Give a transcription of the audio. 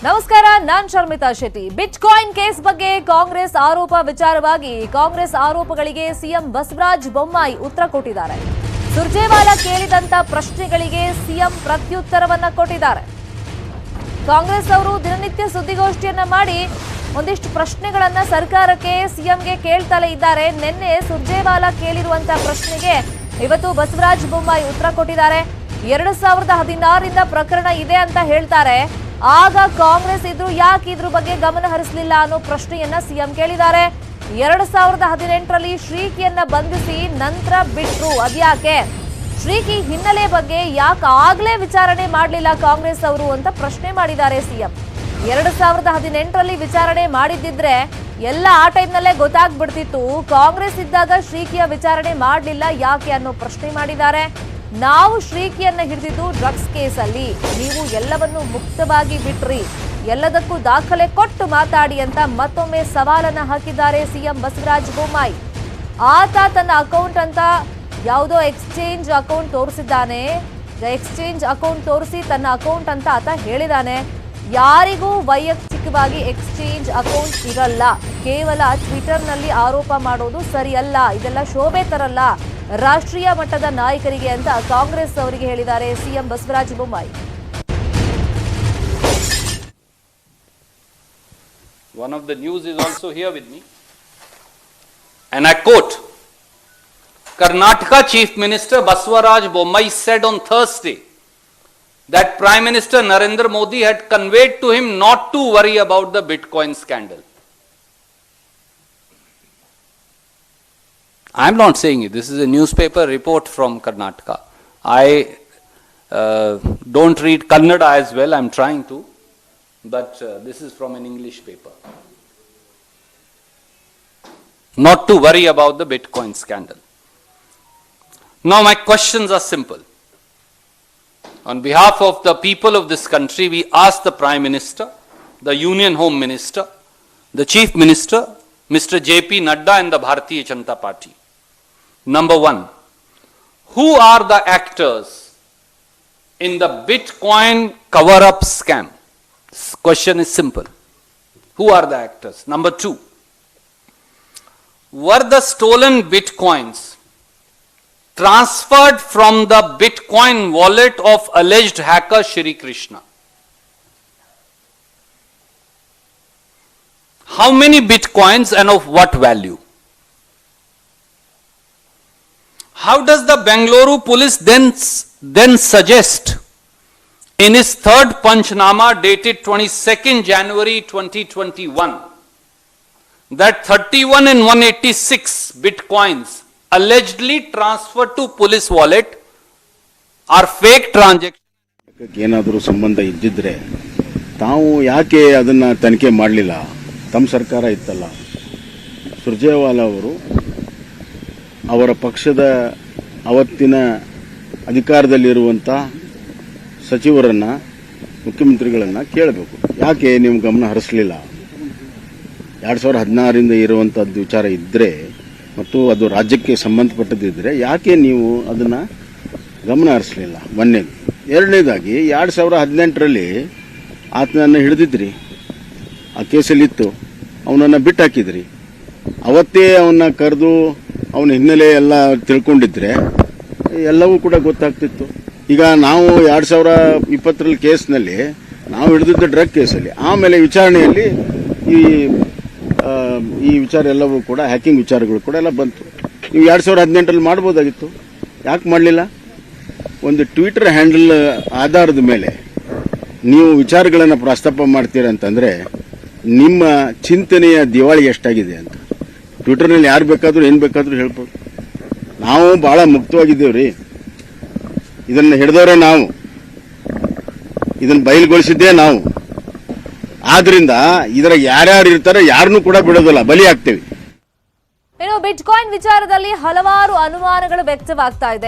ನಮಸ್ಕಾರ, ನಾನ್ Sharmita Shetty. Bitcoin case ಬಗ್ಗೆ ಕಾಂಗ್ರೆಸ್ ಆರೋಪ ವಿಚಾರವಾಗಿ ಕಾಂಗ್ರೆಸ್ ಆರೋಪಗಳಿಗೆ ಸಿಎಂ ಬಸವರಾಜ ಬೊಮ್ಮಾಯಿ ಉತ್ತರ ಕೊಟ್ಟಿದ್ದಾರೆ. ಸುರ್ಜೇವಾಲಾ ಕೇಳಿದಂತ ಪ್ರಶ್ನೆಗಳಿಗೆ ಸಿಎಂ ಪ್ರತ್ಯುತ್ತರವನ್ನ ಕೊಟ್ಟಿದ್ದಾರೆ. ಕಾಂಗ್ರೆಸ್ ಅವರು ದಿನನಿತ್ಯ ಸುದ್ದಿಗೋಷ್ಠಿಯನ್ನ ಮಾಡಿ ಒಂದಿಷ್ಟು ಪ್ರಶ್ನೆಗಳನ್ನ ಸರ್ಕಾರಕ್ಕೆ ಸಿಎಂಗೆ ಕೇಳ್ತಲೇ ಇದ್ದಾರೆ. ನಿನ್ನೆ ಸುರ್ಜೇವಾಲಾ ಕೇಳಿರುವಂತ ಪ್ರಶ್ನೆಗೆ ಇವತ್ತು ಬಸವರಾಜ ಬೊಮ್ಮಾಯಿ ಉತ್ತರ ಕೊಟ್ಟಿದ್ದಾರೆ. 2016ರಿಂದ ಪ್ರಕರಣ ಇದೆ ಅಂತ ಹೇಳ್ತಾರೆ. ಆಗ ಕಾಂಗ್ರೆಸ್ ಇದ್ರು ಯಾಕೆ ಇದ್ರ ಬಗ್ಗೆ ಗಮನ ಹರಿಸಲಿಲ್ಲ ಅನ್ನೋ ಪ್ರಶ್ನೆಯನ್ನ ಸಿಎಂ ಕೇಳಿದ್ದಾರೆ. 2018ರಲ್ಲಿ ಶ್ರೀಕಿಯನ್ನ ಬಂಧಿಸಿ ನಂತರ ಬಿಟ್ರು, ಅದ್ಯಾಕೆ? ಶ್ರೀಕಿ ಹಿನ್ನೆಲೆ ಬಗ್ಗೆ ಯಾಕೆ ಆಗ್ಲೇ ವಿಚಾರಣೆ ಮಾಡಲಿಲ್ಲ ಕಾಂಗ್ರೆಸ್ ಅವರು ಅಂತ ಪ್ರಶ್ನೆ ಮಾಡಿದ್ದಾರೆ ಸಿಎಂ. 2018ರಲ್ಲಿ ವಿಚಾರಣೆ ಮಾಡಿದ್ದಿದ್ರೆ ಎಲ್ಲ ಆ ಟೈಮ್ನಲ್ಲೇ ಗೊತ್ತಾಗ್ಬಿಡ್ತಿತ್ತು. ಕಾಂಗ್ರೆಸ್ ಇದ್ದಾಗ ಶ್ರೀಕಿಯ ವಿಚಾರಣೆ ಮಾಡಲಿಲ್ಲ ಯಾಕೆ ಅನ್ನೋ ಪ್ರಶ್ನೆ ಮಾಡಿದ್ದಾರೆ. ನಾವು ಶ್ರೀಕಿಯನ್ನ ಹಿಡಿದಿದ್ದು ಡ್ರಗ್ಸ್ ಕೇಸಲ್ಲಿ, ನೀವು ಎಲ್ಲವನ್ನು ಮುಕ್ತವಾಗಿ ಬಿಟ್ರಿ, ಎಲ್ಲದಕ್ಕೂ ದಾಖಲೆ ಕೊಟ್ಟು ಮಾತಾಡಿ ಅಂತ ಮತ್ತೊಮ್ಮೆ ಸವಾಲನ್ನ ಹಾಕಿದ್ದಾರೆ ಸಿಎಂ ಬಸವರಾಜ ಬೊಮ್ಮಾಯಿ. ಆತ ತನ್ನ ಅಕೌಂಟ್ ಅಂತ ಯಾವುದೋ ಎಕ್ಸ್ಚೇಂಜ್ ಅಕೌಂಟ್ ತೋರಿಸಿದ್ದಾನೆ. ಎಕ್ಸ್ಚೇಂಜ್ ಅಕೌಂಟ್ ತೋರಿಸಿ ತನ್ನ ಅಕೌಂಟ್ ಅಂತ ಆತ ಹೇಳಿದಾನೆ. ಯಾರಿಗೂ ವೈಯಕ್ತಿಕವಾಗಿ ಎಕ್ಸ್ಚೇಂಜ್ ಅಕೌಂಟ್ ಇರಲ್ಲ. ಕೇವಲ ಟ್ವಿಟರ್ನಲ್ಲಿ ಆರೋಪ ಮಾಡೋದು ಸರಿಯಲ್ಲ, ಇದೆಲ್ಲ ಶೋಭೆ ತರಲ್ಲ ರಾಷ್ಟ್ರೀಯ ಮಟ್ಟದ ನಾಯಕರಿಗೆ ಅಂತ ಕಾಂಗ್ರೆಸ್ ಅವರಿಗೆ ಹೇಳಿದ್ದಾರೆ CM Basavaraj Bommai. One of the news is also here with me, and I quote, Karnataka Chief Minister Basavaraj Bommai said on Thursday that Prime Minister Narendra Modi had conveyed to him not to worry about the Bitcoin scandal. I am not saying it. This is a newspaper report from Karnataka. I don't read Kannada as well. I am trying to, but this is from an English paper. Not to worry about the Bitcoin scandal. Now my questions are simple. On behalf of the people of this country, we ask the Prime Minister, the Union Home Minister, the Chief Minister, Mr. J.P. Nadda and the Bharatiya Janata Party. Number one, who are the actors in the Bitcoin cover-up scam? This question is simple. Who are the actors? Number two, were the stolen Bitcoins transferred from the Bitcoin wallet of alleged hacker Shri Krishna? How many Bitcoins and of what value? How does the Bengaluru police then suggest in his third Panchnama dated 22nd January 2021 that 31 and 186 Bitcoins allegedly transferred to police wallet are fake transactions? ಏನಾದರೂ ಸಂಬಂಧ ಇದ್ದಿದ್ರೆ ತಾವು ಯಾಕೆ ಅದನ್ನು ತನಿಖೆ ಮಾಡಲಿಲ್ಲ? ತಮ್ಮ ಸರ್ಕಾರ ಇತ್ತಲ್ಲ. ಸುರ್ಜೇವಾಲಾ ಅವರು ಅವರ ಪಕ್ಷದ ಅವತ್ತಿನ ಅಧಿಕಾರದಲ್ಲಿರುವಂಥ ಸಚಿವರನ್ನು, ಮುಖ್ಯಮಂತ್ರಿಗಳನ್ನು ಕೇಳಬೇಕು. ಯಾಕೆ ನೀವು ಗಮನ ಹರಿಸಲಿಲ್ಲ? 2016ರಿಂದ ಇರುವಂಥದ್ದು ವಿಚಾರ ಇದ್ದರೆ ಮತ್ತು ಅದು ರಾಜ್ಯಕ್ಕೆ ಸಂಬಂಧಪಟ್ಟದಿದ್ದರೆ ಯಾಕೆ ನೀವು ಅದನ್ನು ಗಮನ ಹರಿಸಲಿಲ್ಲ? ಒಂದನೇದು. ಎರಡನೇದಾಗಿ 2018ರಲ್ಲಿ ಆತನನ್ನು ಹಿಡಿದಿದ್ರಿ, ಆ ಕೇಸಲ್ಲಿತ್ತು, ಅವನನ್ನು ಬಿಟ್ಟು ಹಾಕಿದ್ರಿ. ಅವತ್ತೇ ಅವನ್ನ ಕರೆದು ಅವನ ಹಿನ್ನೆಲೆ ಎಲ್ಲ ತಿಳ್ಕೊಂಡಿದ್ರೆ ಎಲ್ಲವೂ ಕೂಡ ಗೊತ್ತಾಗ್ತಿತ್ತು. ಈಗ ನಾವು 2020ರಲ್ಲಿ ಕೇಸ್ನಲ್ಲಿ ನಾವು ಹಿಡಿದಿದ್ದ ಡ್ರಗ್ ಕೇಸಲ್ಲಿ, ಆಮೇಲೆ ವಿಚಾರಣೆಯಲ್ಲಿ ಈ ವಿಚಾರ ಎಲ್ಲವೂ ಕೂಡ ಹ್ಯಾಕಿಂಗ್ ವಿಚಾರಗಳು ಕೂಡ ಎಲ್ಲ ಬಂತು. ನೀವು 2018ರಲ್ಲಿ ಮಾಡ್ಬೋದಾಗಿತ್ತು, ಯಾಕೆ ಮಾಡಲಿಲ್ಲ? ಒಂದು ಟ್ವಿಟರ್ ಹ್ಯಾಂಡಲ್ ಆಧಾರದ ಮೇಲೆ ನೀವು ವಿಚಾರಗಳನ್ನು ಪ್ರಸ್ತಾಪ ಮಾಡ್ತೀರಂತಂದರೆ ನಿಮ್ಮ ಚಿಂತನೆಯ ದಿವಾಳಿ ಎಷ್ಟಾಗಿದೆ ಅಂತ. ಟ್ವಿಟರ್ನಲ್ಲಿ ಯಾರು ಬೇಕಾದರೂ ಏನು ಬೇಕಾದರೂ ಹೇಳ್ಬೋದು. ನಾವು ಭಾಳ ಮುಕ್ತವಾಗಿದ್ದೇವೆ ರೀ. ಇದನ್ನು ಹಿಡಿದವರೇ ನಾವು, ಇದನ್ನು ಬಯಲುಗೊಳಿಸಿದ್ದೇ ನಾವು. ಆದ್ರಿಂದ ಇದರ ಯಾರ್ಯಾರು ಇರ್ತಾರೆ ಯಾರನ್ನೂ ಕೂಡ ಬಿಡೋದಿಲ್ಲ, ಬಲಿ ಆಗ್ತೇವೆ. ಬಿಟ್ಕಾಯಿನ್ ವಿಚಾರದಲ್ಲಿ ಹಲವಾರು ಅನುಮಾನಗಳು ವ್ಯಕ್ತವಾಗ್ತಾ ಇದೆ.